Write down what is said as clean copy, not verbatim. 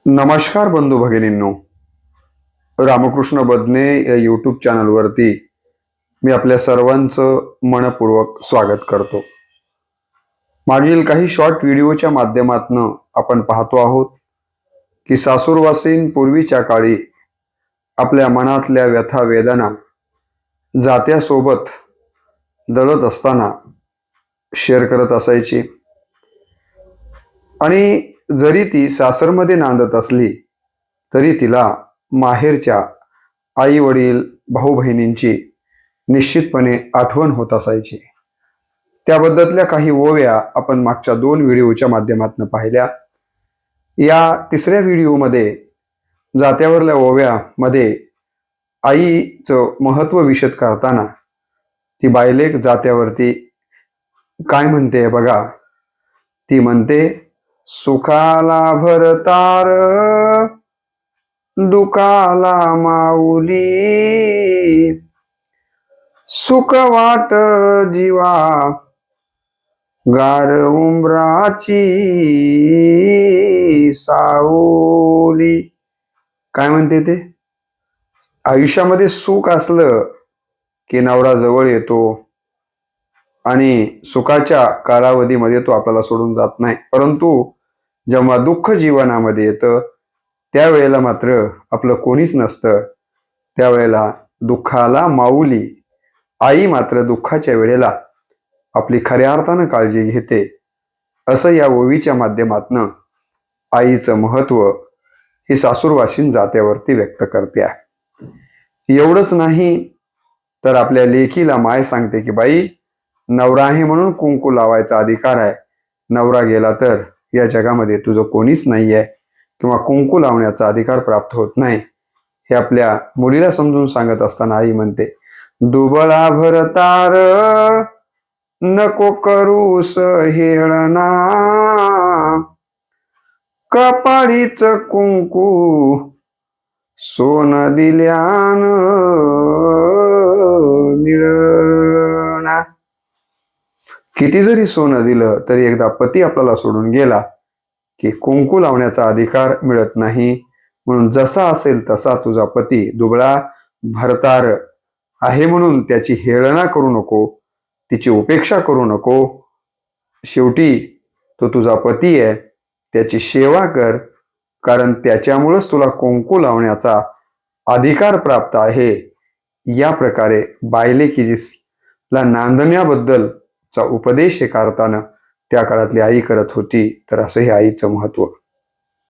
नमस्कार बंधू भगिनींनो, रामकृष्ण बदने या यूट्यूब चॅनलवरती मी आपल्या सर्वांचं मनपूर्वक स्वागत करतो. मागील काही शॉर्ट व्हिडिओच्या माध्यमातून आपण पाहतो आहोत की सासूरवासीन पूर्वीच्या काळी आपल्या मनातल्या व्यथा वेदना जात्यासोबत दळत असताना शेअर करत असायची आणि जरी ती सासरमध्ये नांदत असली तरी तिला माहेरच्या आई वडील भाऊ बहिणींची निश्चितपणे आठवण होत असायची. त्याबद्दलच्या काही ओव्या आपण मागच्या 2 व्हिडिओच्या माध्यमातून पाहिल्या. या तिसऱ्या व्हिडिओमध्ये जात्यावरल्या ओव्यामध्ये आईचं महत्व विशद करताना ती बायलेक जात्यावरती काय म्हणते बघा. ती म्हणते, सुखाला भरतार दुखाला माऊली, सुख वाट जीवा गार उंबराची सावली. काय म्हणते ते? आयुष्यामध्ये सुख असलं की नवरा जवळ येतो आणि सुखाच्या कालावधीमध्ये तो आपल्याला सोडून जात नाही, परंतु जेव्हा दुःख जीवनामध्ये येतं त्यावेळेला मात्र आपलं कोणीच नसतं. त्यावेळेला दुःखाला माऊली आई मात्र दुःखाच्या वेळेला आपली खऱ्या अर्थानं काळजी घेते. असं या ओवीच्या माध्यमातून आईचं महत्व ही सासूरवासीन जात्यावरती व्यक्त करते. एवढंच नाही तर आपल्या लेकीला माय सांगते की बाई, नवरा आहे म्हणून कुंकू लावायचा अधिकार आहे. नवरा गेला तर या जगामध्ये तुझं कोणीच नाही आहे किंवा कुंकू लावण्याचा अधिकार प्राप्त होत नाही. हे आपल्या मुलीला समजून सांगत असताना आई म्हणते, दुबळा भरतार नको करूस हेळना, कपाळीच कुंकू सोन दिल्यान मिळना. किती जरी सोनं दिलं तरी एकदा पती आपल्याला सोडून गेला की कुंकू लावण्याचा अधिकार मिळत नाही. म्हणून जसा असेल तसा तुझा पती दुबळा भरतार आहे म्हणून त्याची हेळना करू नको, तिची उपेक्षा करू नको. शेवटी तो तुझा पती आहे, त्याची सेवा कर, कारण त्याच्यामुळेच तुला कुंकू लावण्याचा अधिकार प्राप्त आहे. या प्रकारे बायलेकीला नांदण्याबद्दल चा उपदेश हे करताना त्या काळातली आई करत होती. तर असं हे आईचं महत्व.